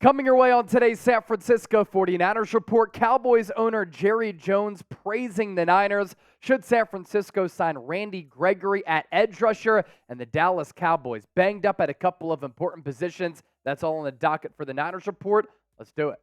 Coming your way on today's San Francisco 49ers Report, Cowboys owner Jerry Jones praising the Niners. Should San Francisco sign Randy Gregory at edge rusher? And the Dallas Cowboys banged up at a couple of important positions. That's all on the docket for the Niners Report. Let's do it.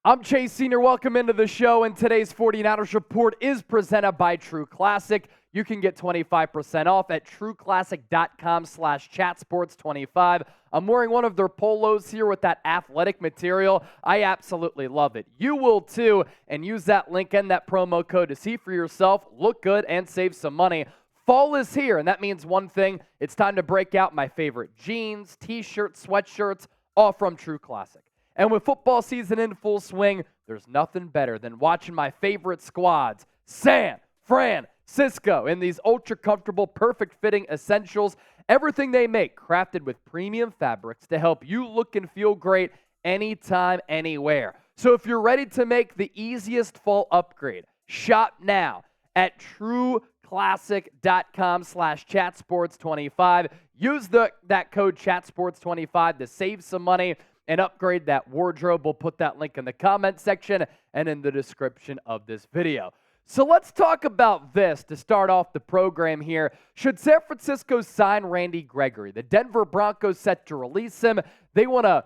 I'm Chase Sr. Welcome into the show, and today's 49ers Report is presented by True Classic. You can get 25% off at trueclassic.com/chatsports25. I'm wearing one of their polos here with that athletic material. I absolutely love it. You will too, and use that link and that promo code to see for yourself, look good, and save some money. Fall is here, and that means one thing. It's time to break out my favorite jeans, t-shirts, sweatshirts, all from True Classic. And with football season in full swing, there's nothing better than watching my favorite squads, San Francisco, in these ultra-comfortable, perfect-fitting essentials. Everything they make crafted with premium fabrics to help you look and feel great anytime, anywhere. So if you're ready to make the easiest fall upgrade, shop now at trueclassic.com/chatsports25. Use that code chatsports25 to save some money and upgrade that wardrobe. We'll put that link in the comment section and in the description of this video. So let's talk about this to start off the program here. Should San Francisco sign Randy Gregory? The Denver Broncos set to release him. They want to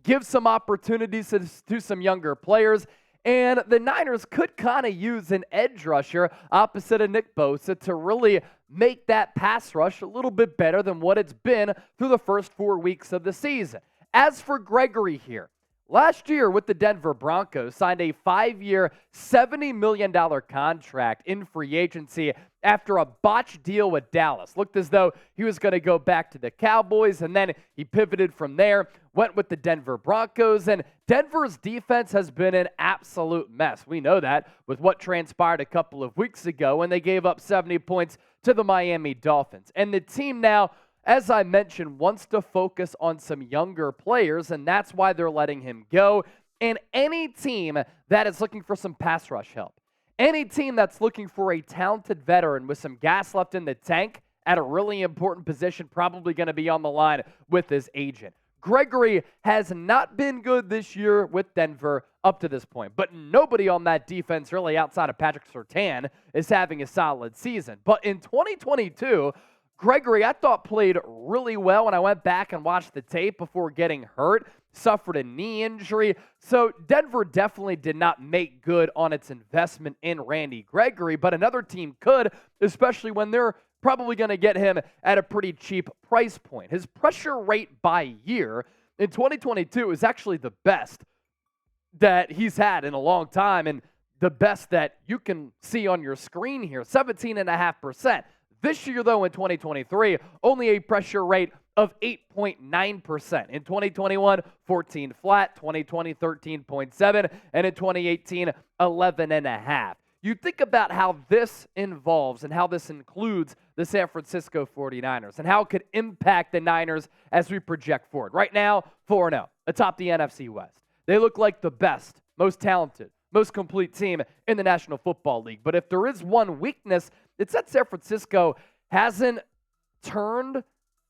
give some opportunities to some younger players. And the Niners could kind of use an edge rusher opposite of Nick Bosa to really make that pass rush a little bit better than what it's been through the first 4 weeks of the season. As for Gregory here, last year with the Denver Broncos, signed a 5-year, $70 million contract in free agency after a botched deal with Dallas. Looked as though he was going to go back to the Cowboys, and then he pivoted from there, went with the Denver Broncos, and Denver's defense has been an absolute mess. We know that with what transpired a couple of weeks ago when they gave up 70 points to the Miami Dolphins. And the team now, as I mentioned, wants to focus on some younger players, and that's why they're letting him go. And any team that is looking for some pass rush help, any team that's looking for a talented veteran with some gas left in the tank at a really important position, probably going to be on the line with his agent. Gregory has not been good this year with Denver up to this point, but nobody on that defense, really outside of Patrick Surtain, is having a solid season. But in 2022, Gregory, I thought, played really well when I went back and watched the tape before getting hurt, suffered a knee injury. So Denver definitely did not make good on its investment in Randy Gregory, but another team could, especially when they're probably going to get him at a pretty cheap price point. His pressure rate by year in 2022 is actually the best that he's had in a long time, and the best that you can see on your screen here, 17.5%. This year, though, in 2023, only a pressure rate of 8.9%. In 2021, 14 flat, 2020, 13.7, and in 2018, 11.5. You think about how this involves and how this includes the San Francisco 49ers and how it could impact the Niners as we project forward. Right now, 4-0, atop the NFC West. They look like the best, most talented, most complete team in the National Football League. But if there is one weakness, it's that San Francisco hasn't turned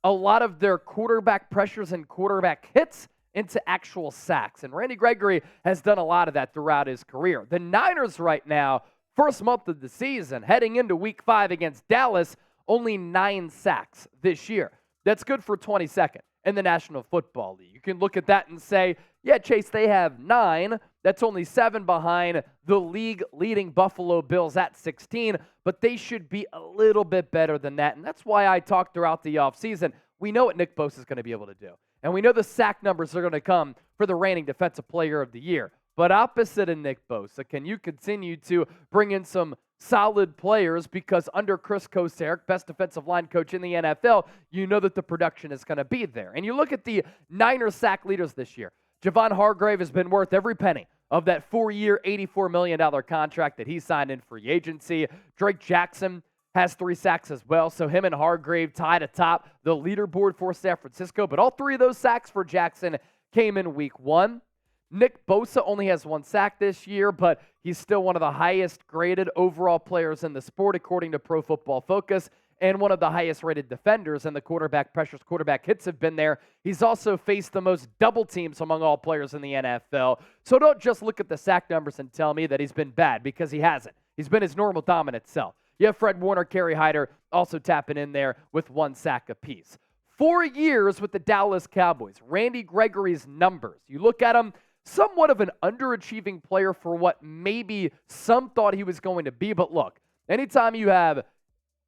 a lot of their quarterback pressures and quarterback hits into actual sacks. And Randy Gregory has done a lot of that throughout his career. The Niners right now, first month of the season, heading into Week 5 against Dallas, only 9 sacks this year. That's good for 22nd in the National Football League. You can look at that and say, yeah, Chase, they have 9. That's only 7 behind the league-leading Buffalo Bills at 16, but they should be a little bit better than that, and that's why I talked throughout the offseason. We know what Nick Bosa is going to be able to do, and we know the sack numbers are going to come for the reigning Defensive Player of the Year. But opposite of Nick Bosa, can you continue to bring in some solid players? Because under Chris Kocurek, best defensive line coach in the NFL, you know that the production is going to be there. And you look at the Niners sack leaders this year. Javon Hargrave has been worth every penny of that 4-year, $84 million contract that he signed in free agency. Drake Jackson has 3 sacks as well, so him and Hargrave tied atop the leaderboard for San Francisco. But all 3 of those sacks for Jackson came in Week 1. Nick Bosa only has 1 sack this year, but he's still one of the highest graded overall players in the sport, according to Pro Football Focus, and one of the highest rated defenders, and the quarterback pressures, quarterback hits have been there. He's also faced the most double teams among all players in the NFL. So don't just look at the sack numbers and tell me that he's been bad, because he hasn't. He's been his normal dominant self. You have Fred Warner, Kerry Hyder also tapping in there with 1 sack apiece. 4 years with the Dallas Cowboys. Randy Gregory's numbers. You look at him, somewhat of an underachieving player for what maybe some thought he was going to be. But look, anytime you have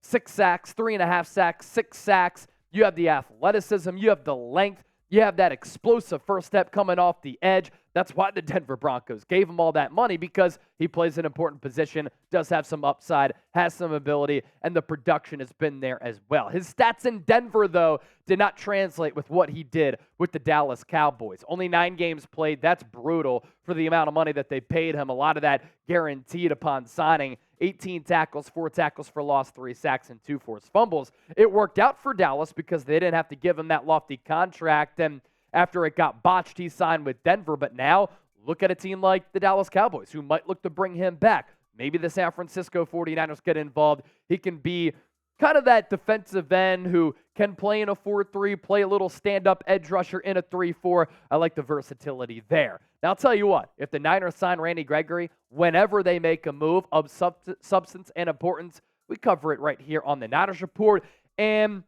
6 sacks, 3.5 sacks, 6 sacks, you have the athleticism, you have the length, you have that explosive first step coming off the edge. That's why the Denver Broncos gave him all that money, because he plays an important position, does have some upside, has some ability, and the production has been there as well. His stats in Denver, though, did not translate with what he did with the Dallas Cowboys. Only 9 games played. That's brutal for the amount of money that they paid him. A lot of that guaranteed upon signing. 18 tackles, 4 tackles for loss, 3 sacks, and 2 forced fumbles. It worked out for Dallas because they didn't have to give him that lofty contract, and after it got botched, he signed with Denver. But now, look at a team like the Dallas Cowboys, who might look to bring him back. Maybe the San Francisco 49ers get involved. He can be kind of that defensive end who can play in a 4-3, play a little stand-up edge rusher in a 3-4. I like the versatility there. Now, I'll tell you what, if the Niners sign Randy Gregory, whenever they make a move of substance and importance, we cover it right here on the Niners Report. And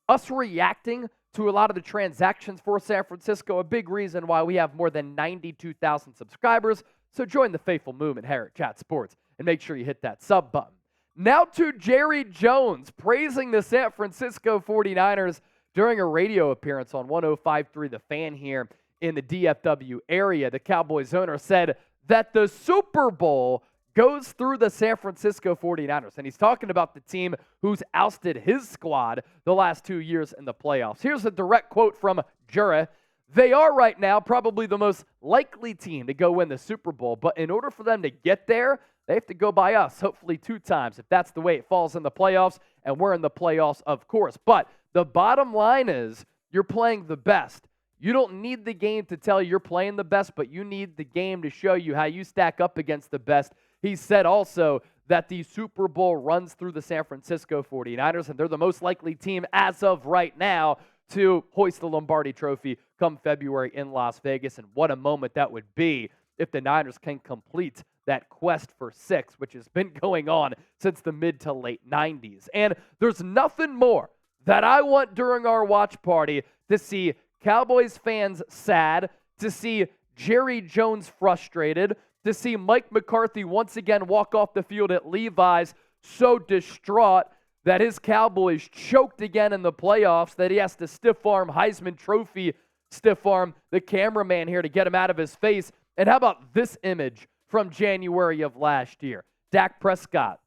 us reacting to a lot of the transactions for San Francisco, a big reason why we have more than 92,000 subscribers. So join the faithful movement here at Chat Sports and make sure you hit that sub button. Now to Jerry Jones, praising the San Francisco 49ers during a radio appearance on 105.3 The Fan here in the DFW area. The Cowboys owner said that the Super Bowl goes through the San Francisco 49ers. And he's talking about the team who's ousted his squad the last 2 years in the playoffs. Here's a direct quote from Jura. They are right now probably the most likely team to go win the Super Bowl, but in order for them to get there, they have to go by us, hopefully 2 times, if that's the way it falls in the playoffs, and we're in the playoffs, of course. But the bottom line is you're playing the best. You don't need the game to tell you you're playing the best, but you need the game to show you how you stack up against the best. He said also that the Super Bowl runs through the San Francisco 49ers, and they're the most likely team as of right now to hoist the Lombardi Trophy come February in Las Vegas. And what a moment that would be if the Niners can complete that quest for 6, which has been going on since the mid to late 90s. And there's nothing more that I want during our watch party to see Cowboys fans sad, to see Jerry Jones frustrated, to see Mike McCarthy once again walk off the field at Levi's so distraught that his Cowboys choked again in the playoffs, that he has to stiff-arm Heisman Trophy, stiff-arm the cameraman here to get him out of his face. And how about this image from January of last year? Dak Prescott,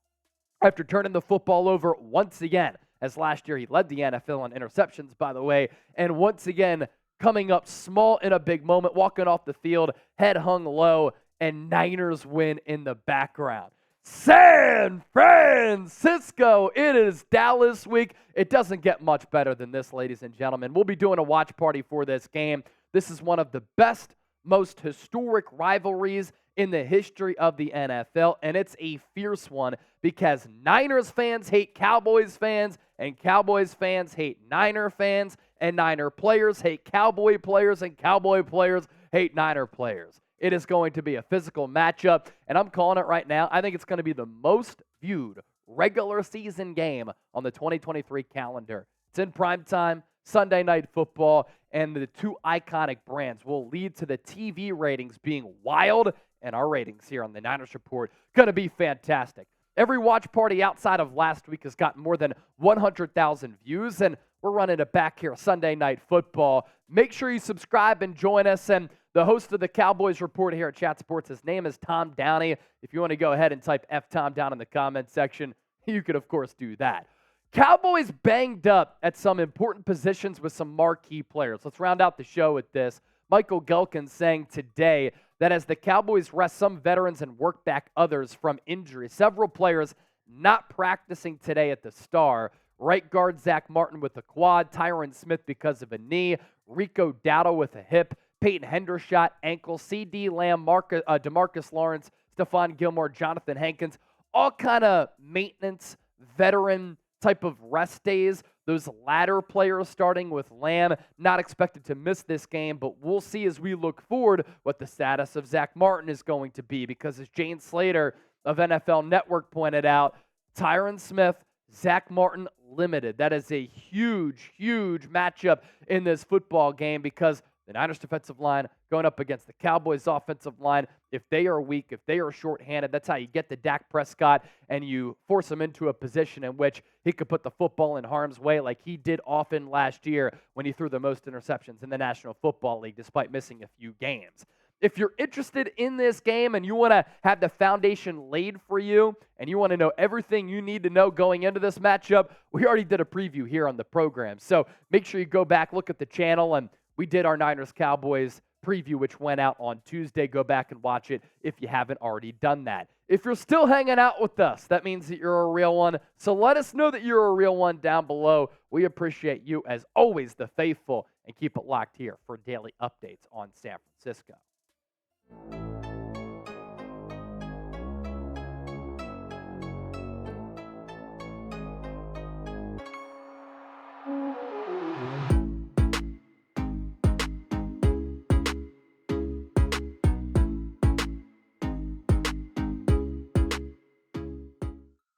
after turning the football over once again, as last year he led the NFL in interceptions, by the way, and once again coming up small in a big moment, walking off the field, head hung low, and Niners win in the background. San Francisco, it is Dallas week. It doesn't get much better than this, ladies and gentlemen. We'll be doing a watch party for this game. This is one of the best, most historic rivalries in the history of the NFL, and it's a fierce one because Niners fans hate Cowboys fans, and Cowboys fans hate Niner fans, and Niner players hate Cowboy players, and Cowboy players hate Niner players. It is going to be a physical matchup, and I'm calling it right now. I think it's going to be the most viewed regular season game on the 2023 calendar. It's in primetime, Sunday Night Football, and the 2 iconic brands will lead to the TV ratings being wild, and our ratings here on the Niners Report going to be fantastic. Every watch party outside of last week has gotten more than 100,000 views, and we're running it back here Sunday Night Football. Make sure you subscribe and join us, and the host of the Cowboys Report here at Chat Sports, his name is Tom Downey. If you want to go ahead and type F-Tom down in the comments section, you could, of course, do that. Cowboys banged up at some important positions with some marquee players. Let's round out the show with this. Michael Gelkin saying today that as the Cowboys rest some veterans and work back others from injury, several players not practicing today at the Star. Right guard Zach Martin with a quad, Tyron Smith because of a knee, Rico Dowdle with a hip, Peyton Hendershot, ankle, CD Lamb, DeMarcus Lawrence, Stephon Gilmore, Jonathan Hankins, all kind of maintenance, veteran type of rest days. Those latter players starting with Lamb, not expected to miss this game, but we'll see as we look forward what the status of Zach Martin is going to be, because as Jane Slater of NFL Network pointed out, Tyron Smith, Zach Martin limited. That is a huge, huge matchup in this football game, because the Niners defensive line going up against the Cowboys offensive line, if they are weak, if they are shorthanded, that's how you get to Dak Prescott and you force him into a position in which he could put the football in harm's way like he did often last year when he threw the most interceptions in the National Football League despite missing a few games. If you're interested in this game and you want to have the foundation laid for you and you want to know everything you need to know going into this matchup, we already did a preview here on the program. So make sure you go back, look at the channel, and we did our Niners-Cowboys preview, which went out on Tuesday. Go back and watch it if you haven't already done that. If you're still hanging out with us, that means that you're a real one. So let us know that you're a real one down below. We appreciate you, as always, the faithful, and keep it locked here for daily updates on San Francisco.